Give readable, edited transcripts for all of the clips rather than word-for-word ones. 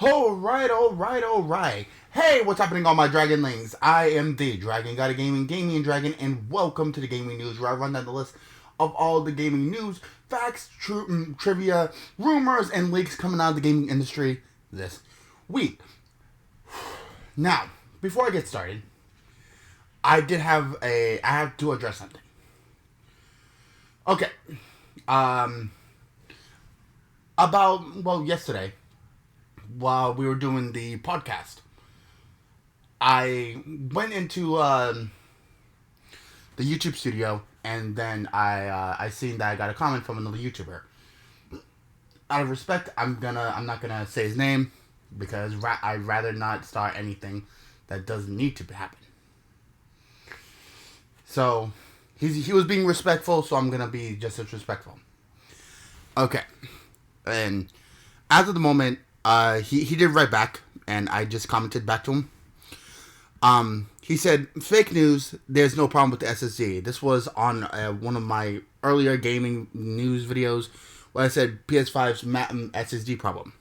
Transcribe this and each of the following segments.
Alright. Hey, what's happening, all my Dragonlings? I am the Dragon God of Gaming, Damian Dragon, and welcome to the Gaming News, where I run down the list of all the gaming news, facts, trivia, rumors, and leaks coming out of the gaming industry this week. Now, before I get started, I have to address something. Okay. Yesterday, while we were doing the podcast, I went into the YouTube studio, and then I seen that I got a comment from another YouTuber. Out of respect, I'm not gonna say his name because I'd rather not start anything that doesn't need to happen. So he was being respectful, so I'm gonna be just as respectful. Okay, and as of the moment, he did write back, and I just commented back to him. He said, fake news, there's no problem with the SSD. This was on one of my earlier gaming news videos where I said PS5's SSD problem.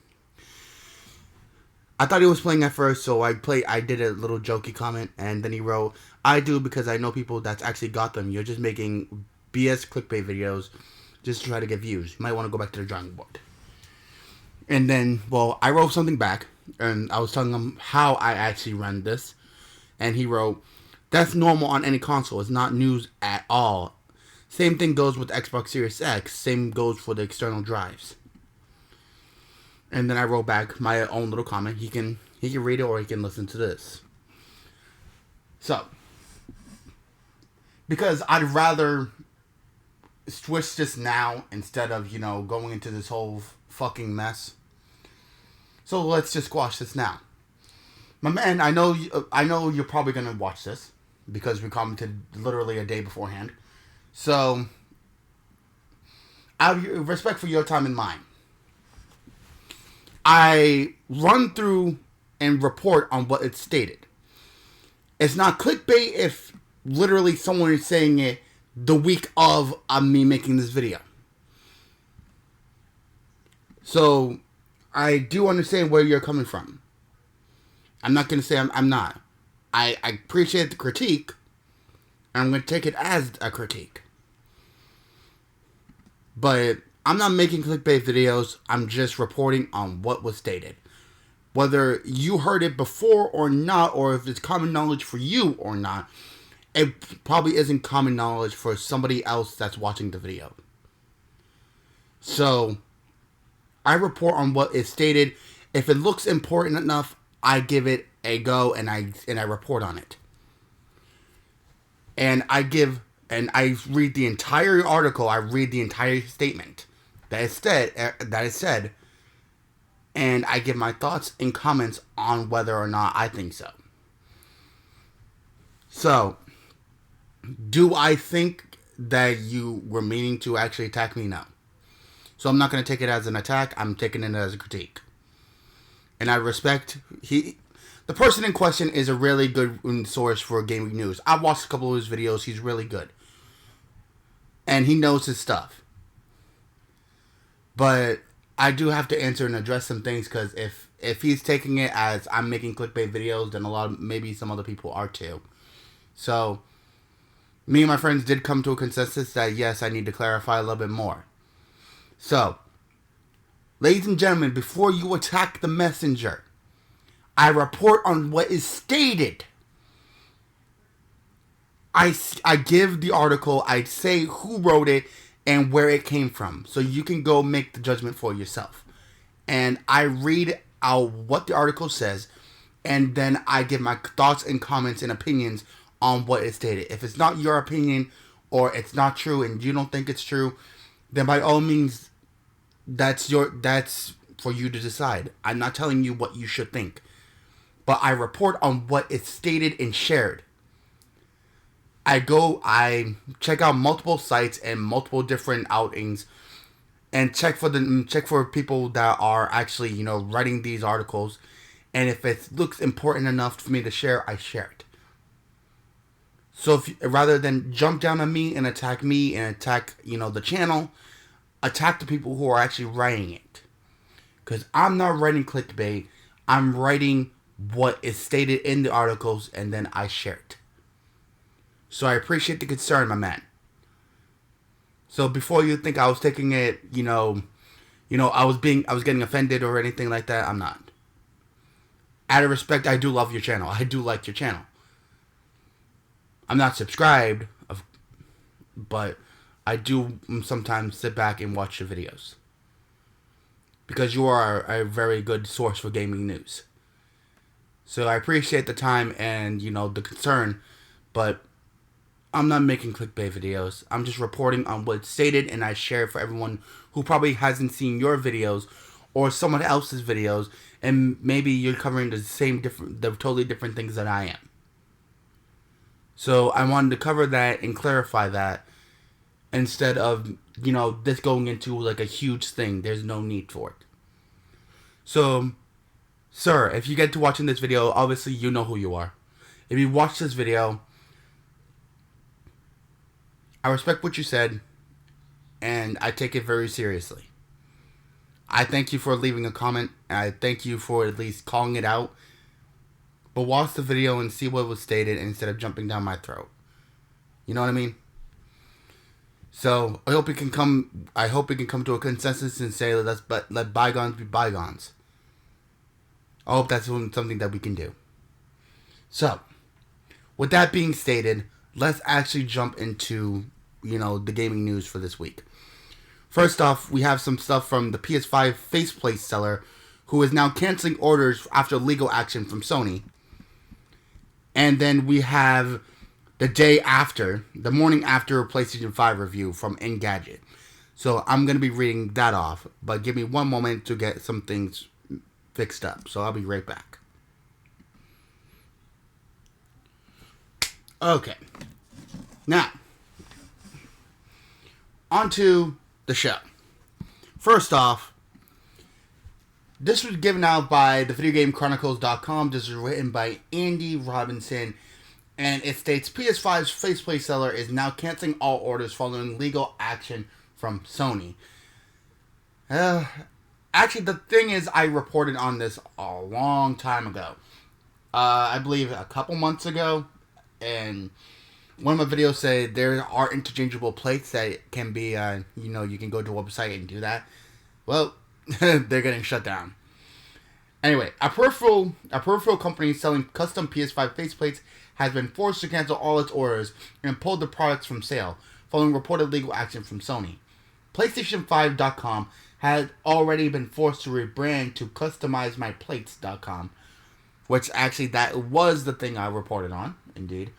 I thought he was playing at first, so I did a little jokey comment, and then he wrote, I do because I know people that's actually got them. You're just making BS clickbait videos just to try to get views. You might want to go back to the drawing board. And then, I wrote something back, and I was telling him how I actually run this. And he wrote, that's normal on any console. It's not news at all. Same thing goes with the Xbox Series X. Same goes for the external drives. And then I wrote back my own little comment. He can read it or he can listen to this. So, because I'd rather switch this now instead of, going into this whole fucking mess. So let's just squash this now. My man, I know you're probably going to watch this because we commented literally a day beforehand. So, out of respect for your time and mine, I run through and report on what it's stated. It's not clickbait if literally someone is saying it the week of me making this video. So, I do understand where you're coming from. I'm not going to say I'm not. I appreciate the critique. I'm going to take it as a critique. But I'm not making clickbait videos. I'm just reporting on what was stated. Whether you heard it before or not, or if it's common knowledge for you or not, it probably isn't common knowledge for somebody else that's watching the video. So, I report on what is stated. If it looks important enough, I give it a go and I report on it. And I read the entire article, I read the entire statement that is said, and I give my thoughts and comments on whether or not I think so. So, do I think that you were meaning to actually attack me? No. So I'm not going to take it as an attack, I'm taking it as a critique. And I respect the person in question is a really good source for gaming news. I've watched a couple of his videos. He's really good. And he knows his stuff. But I do have to answer and address some things because if he's taking it as I'm making clickbait videos, then maybe some other people are too. So, me and my friends did come to a consensus that yes, I need to clarify a little bit more. So, ladies and gentlemen, before you attack the messenger, I report on what is stated. I give the article, I say who wrote it and where it came from. So you can go make the judgment for yourself. And I read out what the article says, and then I give my thoughts and comments and opinions on what is stated. If it's not your opinion or it's not true and you don't think it's true, then by all means, that's for you to decide. I'm not telling you what you should think. But I report on what is stated and shared. I check out multiple sites and multiple different outings and check for people that are actually, writing these articles. And if it looks important enough for me to share, I share it. So rather than jump down on me and attack the channel, attack the people who are actually writing it. Because I'm not writing clickbait. I'm writing what is stated in the articles, and then I share it. So I appreciate the concern, my man. So before you think I was taking it, I was getting offended or anything like that, I'm not. Out of respect, I do love your channel. I do like your channel. I'm not subscribed, but I do sometimes sit back and watch your videos. Because you are a very good source for gaming news. So I appreciate the time and, the concern, but I'm not making clickbait videos. I'm just reporting on what's stated, and I share it for everyone who probably hasn't seen your videos or someone else's videos, and maybe you're covering the totally different things that I am. So I wanted to cover that and clarify that instead of, this going into like a huge thing. There's no need for it. So, sir, if you get to watching this video, obviously you know who you are. If you watch this video, I respect what you said, and I take it very seriously. I thank you for leaving a comment, and I thank you for at least calling it out. But watch the video and see what was stated instead of jumping down my throat. You know what I mean? So I hope we can come to a consensus and say let bygones be bygones. I hope that's something that we can do. So, with that being stated, let's actually jump into, the gaming news for this week. First off, we have some stuff from the PS5 Faceplate seller, who is now canceling orders after legal action from Sony. And then we have the morning after PlayStation 5 review from Engadget. So I'm going to be reading that off, but give me one moment to get some things fixed up. So I'll be right back. Okay. Now, onto the show. First off, this was given out by thevideogamechronicles.com. This is written by Andy Robinson, and it states PS5's Faceplate seller is now canceling all orders following legal action from Sony. Actually, the thing is, I reported on this a long time ago. I believe a couple months ago, and one of my videos said there are interchangeable plates that can be, you can go to a website and do that. Well, they're getting shut down. Anyway, a peripheral company selling custom PS5 faceplates has been forced to cancel all its orders and pulled the products from sale, following reported legal action from Sony. PlayStation5.com had already been forced to rebrand to CustomizeMyPlates.com, which actually that was the thing I reported on, indeed,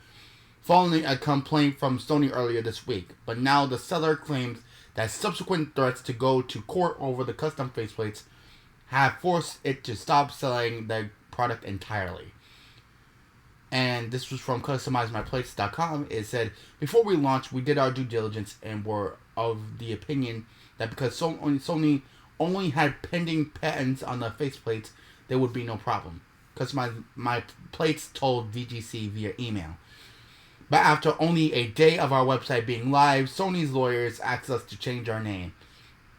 following a complaint from Sony earlier this week. But now the seller claims that subsequent threats to go to court over the custom faceplates have forced it to stop selling the product entirely. And this was from CustomizeMyPlates.com. It said, before we launched, we did our due diligence and were of the opinion that because Sony only had pending patents on the faceplates, there would be no problem. CustomizeMyPlates told VGC via email. But after only a day of our website being live, Sony's lawyers asked us to change our name.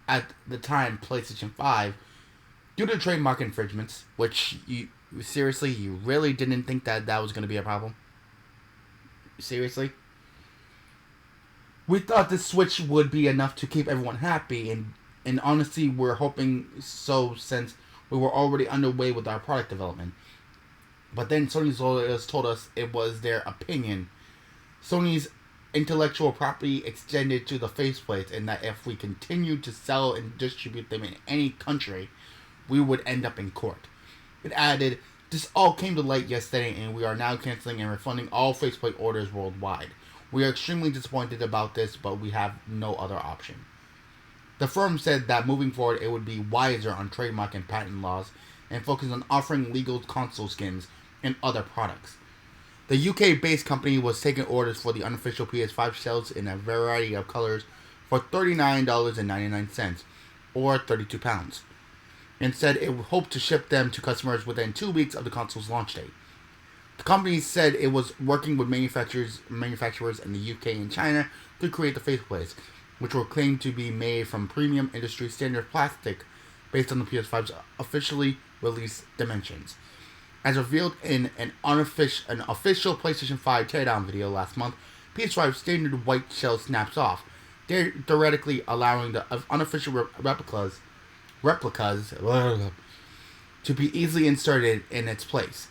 At the time, PlayStation 5, due to trademark infringements, which you really didn't think that was going to be a problem? Seriously? We thought this switch would be enough to keep everyone happy, and honestly, we're hoping so since we were already underway with our product development. But then Sony's lawyers told us it was their opinion. Sony's intellectual property extended to the faceplates, and that if we continued to sell and distribute them in any country, we would end up in court. It added, this all came to light yesterday, and we are now canceling and refunding all faceplate orders worldwide. We are extremely disappointed about this, but we have no other option. The firm said that moving forward, it would be wiser on trademark and patent laws and focus on offering legal console skins and other products. The UK-based company was taking orders for the unofficial PS5 shells in a variety of colors for $39.99, or £32, and said it hoped to ship them to customers within 2 weeks of the console's launch date. The company said it was working with manufacturers in the UK and China to create the faceplates, which were claimed to be made from premium industry standard plastic based on the PS5's officially released dimensions. As revealed in an official PlayStation 5 teardown video last month, PS5's standard white shell snaps off, theoretically allowing the unofficial replicas to be easily inserted in its place.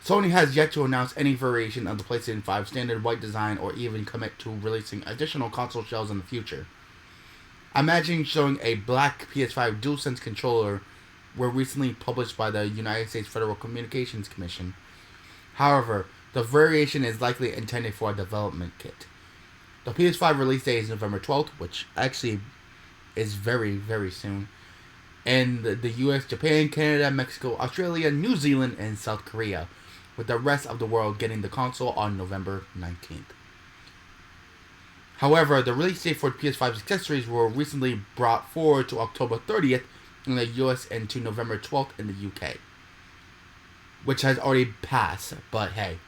Sony has yet to announce any variation of the PlayStation 5 standard white design or even commit to releasing additional console shells in the future. Imagine showing a black PS5 DualSense controller were recently published by the United States Federal Communications Commission. However, the variation is likely intended for a development kit. The PS5 release date is November 12th, which actually is very, very soon. And the US, Japan, Canada, Mexico, Australia, New Zealand, and South Korea, with the rest of the world getting the console on November 19th. However, the release date for PS5's accessories were recently brought forward to October 30th in the US and to November 12th in the UK, which has already passed, but hey.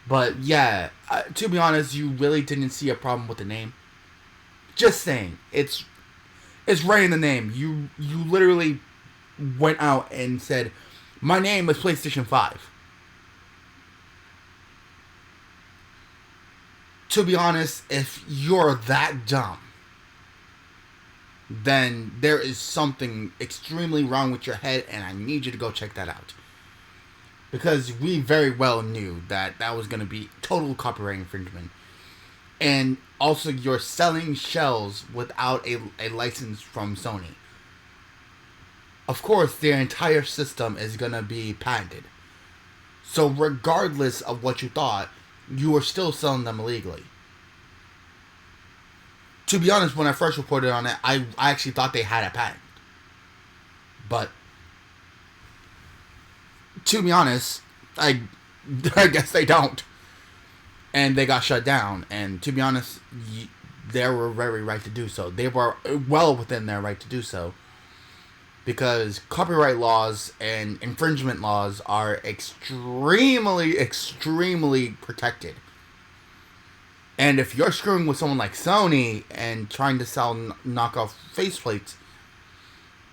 But yeah, to be honest, you really didn't see a problem with the name. Just saying, it's right in the name. You literally went out and said, my name is PlayStation 5. To be honest, if you're that dumb, then there is something extremely wrong with your head, and I need you to go check that out. Because we very well knew that that was going to be total copyright infringement. And also, you're selling shells without a license from Sony. Of course, their entire system is going to be patented. So regardless of what you thought, you are still selling them illegally. To be honest, when I first reported on it, I actually thought they had a patent. But to be honest, I guess they don't. And they got shut down. And to be honest, they were very right to do so. They were well within their right to do so. Because copyright laws and infringement laws are extremely, extremely protected. And if you're screwing with someone like Sony and trying to sell knockoff faceplates,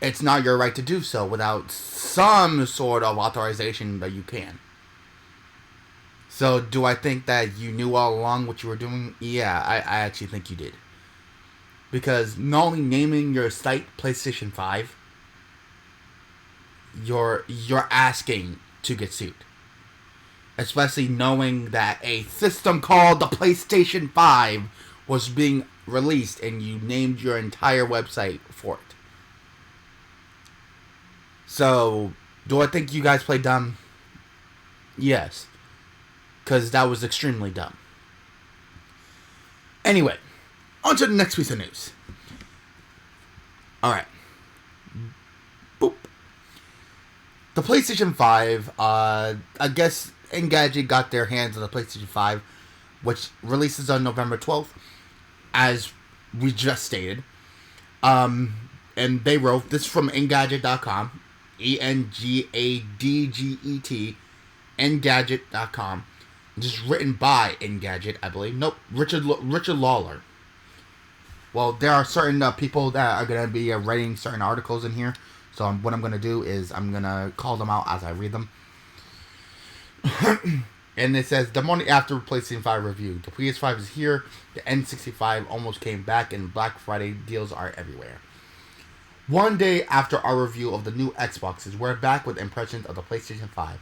it's not your right to do so without some sort of authorization that you can. So, do I think that you knew all along what you were doing? Yeah, I actually think you did. Because not only naming your site PlayStation 5, you're asking to get sued. Especially knowing that a system called the PlayStation 5 was being released and you named your entire website for it. So, do I think you guys played dumb? Yes. Because that was extremely dumb. Anyway, on to the next piece of news. Alright. Boop. The PlayStation 5, I guess Engadget got their hands on the PlayStation 5, which releases on November 12th, as we just stated. And they wrote, this from Engadget.com, Engadget, Engadget.com. This is written by Engadget, I believe. Nope, Richard Lawler. Well, there are certain people that are going to be writing certain articles in here. So what I'm going to do is I'm going to call them out as I read them. And it says, the morning after PlayStation 5 review, the PS5 is here, the N65 almost came back, and Black Friday deals are everywhere. One day after our review of the new Xboxes, we're back with impressions of the PlayStation 5.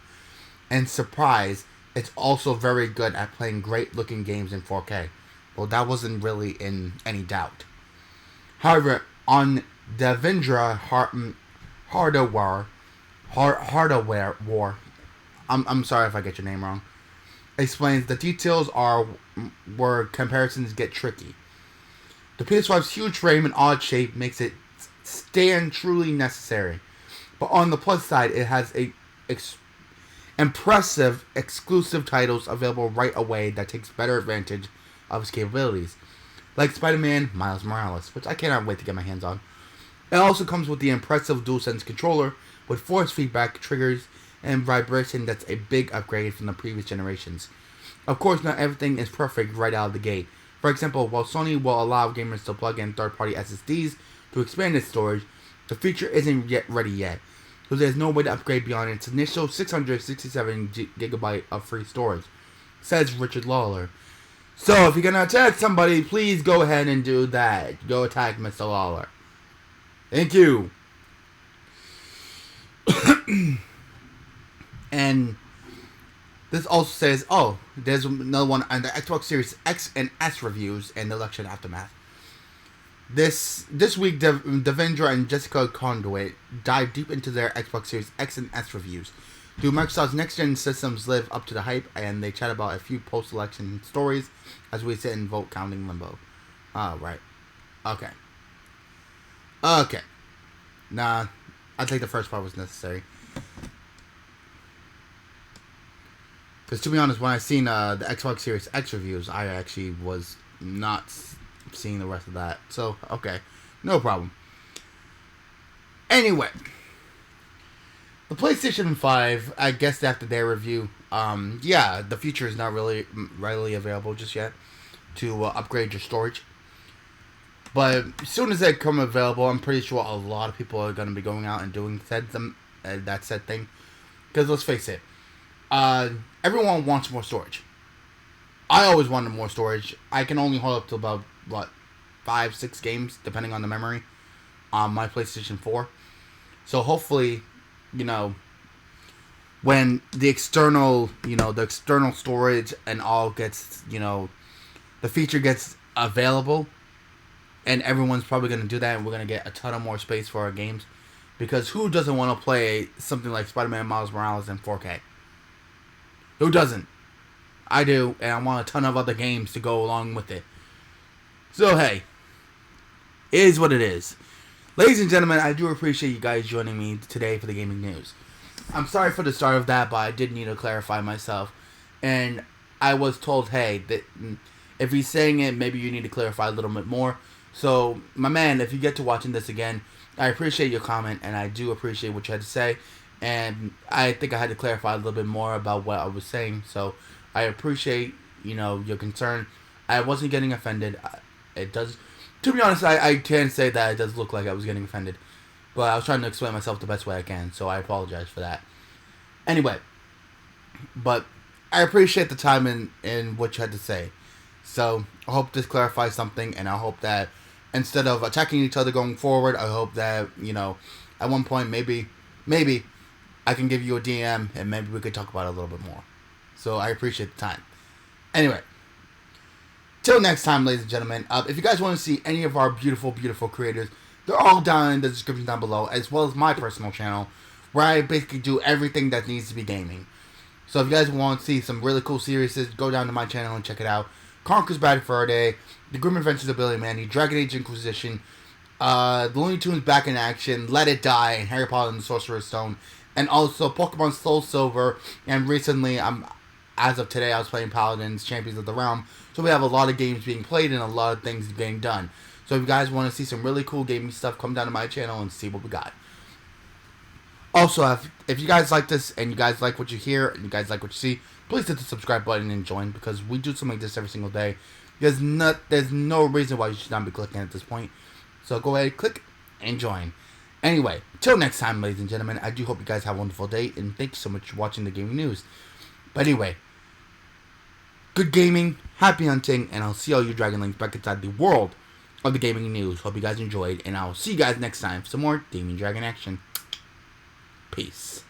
And surprise, it's also very good at playing great looking games in 4K. Well, that wasn't really in any doubt. However, on Davindra Hardawar, I'm sorry if I get your name wrong, explains the details are where comparisons get tricky. The PS5's huge frame and odd shape makes it stand truly necessary. But on the plus side, it has impressive exclusive titles available right away that takes better advantage of its capabilities. Like Spider-Man Miles Morales, which I cannot wait to get my hands on. It also comes with the impressive DualSense controller with force feedback, triggers, and vibration that's a big upgrade from the previous generations. Of course, not everything is perfect right out of the gate. For example, while Sony will allow gamers to plug in third-party SSDs to expand its storage, The feature isn't yet ready yet, so there's no way to upgrade beyond its initial 667 gigabyte of free storage, says Richard Lawler. So if you're gonna attack somebody, please go ahead and do that. Go attack Mr. Lawler. Thank you. And this also says, oh, there's another one on the Xbox Series X and S reviews and the election aftermath. This week, Devendra and Jessica Conduit dive deep into their Xbox Series X and S reviews. Do Microsoft's next-gen systems live up to the hype? And they chat about a few post-election stories as we sit in vote counting limbo. Oh, right. Okay. Nah, I think the first part was necessary. Because to be honest, when I seen the Xbox Series X reviews, I actually was not seeing the rest of that. So, okay. No problem. Anyway. The PlayStation 5, I guess after their review, yeah, the feature is not really readily available just yet to upgrade your storage. But as soon as they come available, I'm pretty sure a lot of people are going to be going out and doing that said thing. Because let's face it, everyone wants more storage. I always wanted more storage. I can only hold up to about, 5-6 games, depending on the memory, on my PlayStation 4. So hopefully, when the external storage and all gets, the feature gets available, and everyone's probably going to do that, and we're going to get a ton of more space for our games. Because who doesn't want to play something like Spider-Man Miles Morales in 4K? Who doesn't? I do, and I want a ton of other games to go along with it. So, hey, it is what it is. Ladies and gentlemen, I do appreciate you guys joining me today for the gaming news. I'm sorry for the start of that, but I did need to clarify myself. And I was told, hey, that if he's saying it, maybe you need to clarify a little bit more. So, my man, if you get to watching this again, I appreciate your comment, and I do appreciate what you had to say. And I think I had to clarify a little bit more about what I was saying. So, I appreciate, your concern. I wasn't getting offended. It does... To be honest, I can say that it does look like I was getting offended. But I was trying to explain myself the best way I can, so I apologize for that. Anyway, but I appreciate the time and what you had to say. So, I hope this clarifies something, and I hope that instead of attacking each other going forward, I hope that, at one point, maybe, I can give you a DM, and maybe we could talk about it a little bit more. So, I appreciate the time. Anyway. Till next time, ladies and gentlemen, if you guys want to see any of our beautiful, beautiful creators, they're all down in the description down below, as well as my personal channel, where I basically do everything that needs to be gaming. So if you guys want to see some really cool series, go down to my channel and check it out. Conker's Bad Fur Day, The Grim Adventures of Billy Mandy, Dragon Age Inquisition, the Looney Tunes Back in Action, Let It Die, and Harry Potter and the Sorcerer's Stone, and also Pokemon Soul Silver, and recently, as of today, I was playing Paladins, Champions of the Realm. So we have a lot of games being played and a lot of things being done. So if you guys want to see some really cool gaming stuff, come down to my channel and see what we got. Also, if you guys like this and you guys like what you hear and you guys like what you see, please hit the subscribe button and join, because we do something like this every single day. There's no reason why you should not be clicking at this point. So go ahead, click, and join. Anyway, till next time, ladies and gentlemen, I do hope you guys have a wonderful day, and thank you so much for watching the gaming news. But anyway, good gaming, happy hunting, and I'll see all you Dragon Links back inside the world of the gaming news. Hope you guys enjoyed, and I'll see you guys next time for some more Damian Dragon action. Peace.